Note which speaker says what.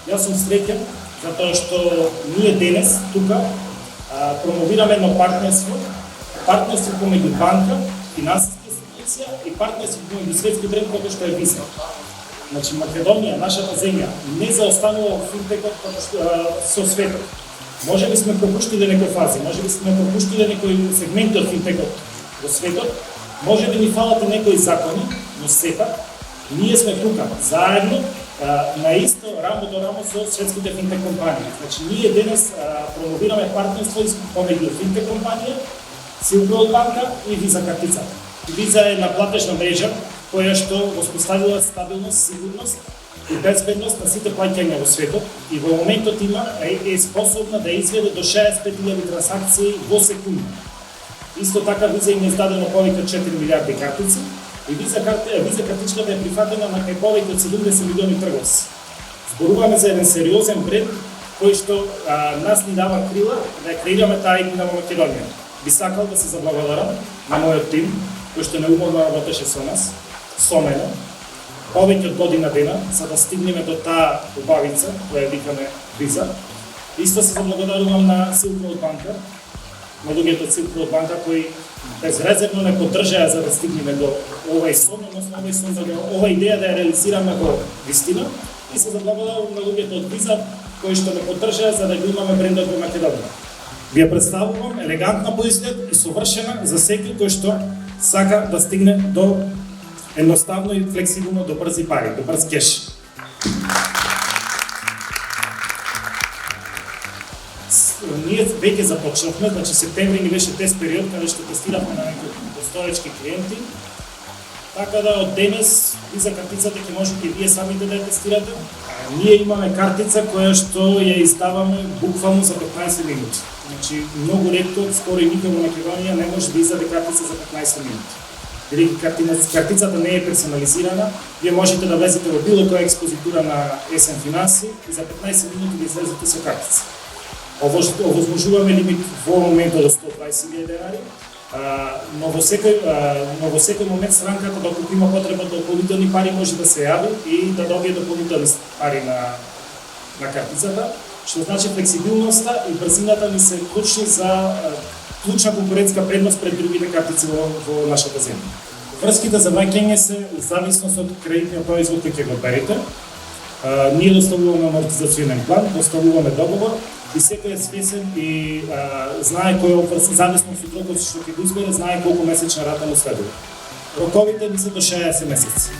Speaker 1: Јас сум среќен затоа што ние денес тука промовираме едно партнерство помеѓу банка, финансиска институција и партнерство помеѓу светски бренд како што е Visa. Значи Македонија, нашата земја, не заостанува во финтекот со светот. Може би сме пропуштиле некои фази, може би сме пропуштиле некои сегменти од финтекот во светот, може би ни фалат и некои закони, но сепак ние сме тука заедно на исто рамо до рамо со светските финтек компании. Значи ние денес промовираме партнерство помеѓу финтек компанија, Silk Road банка и Visa картицата. Visa е на платежна мрежа која што воспоставила стабилност, сигурност и безбедност на сите плаќања во светот и во моментот е способна да изведе до 65.000 трансакции во секунда. Исто така Visa им е издадено повеќе од 4 милиарди картици и Visa картичката е прифатена на кај повеќе од 70 милиони трговци. Зборуваме за еден сериозен бренд кој што нас ни дава крила да ја креираме таа иднина во Македонија. Би сакал да се заблагодарам на мојот тим кој што неуморно работеше со нас, со мене, повеќе од година дена, за да стигнеме до таа убавица која викаме Visa. Исто се заблагодарувам на Silk Road банка, на луѓето од Silk Road банка кои безрезервно не поддржаа за да стигнеме до овај сон, односно ова идеја да ја реализираме во вистина и се заблагодарувам на луѓето од Visa кои што не поддржаа за да го имаме брендот во Македонија. Ви ја представувам елегантна по изглед и совршена за секој кој што сака да стигне до едноставно и флексибилно до брзи пари, до брз кеш. Ние веќе започнавме, значи септември ни беше тест период каде што тестиравме на некои постоечки клиенти. Така да од денес Visa картицата ќе можете и вие самите да ја тестирате. Ние имаме картица која што ја издаваме буквално за 15 минути. Значи многу ретко, скоро и никој во Македонија не може да издаде картица за 15 минути. Бидејќи картицата не е персонализирана, вие можете да влезете во било која експозитура на СН Финанси и за 15 минути да излезете со картица. Овозможуваме лимит во моментот до 120.000 денари, но во секој момент странката доколку има потреба до дополнителни пари може да се јави и да добие дополнителни пари на картицата, што значи флексибилноста и брзината ни се клучна конкурентска предност пред другите картици во нашата земја. Врските за враќање се зависност од кредитниот производ кој ќе го берете. Ние доставуваме амортизационен план, доставуваме договор и секој е свесен и знае кој е зависност од рокот што ќе го избере, знае колку месечна рата му следува. Роковите ни се до 60 месеци.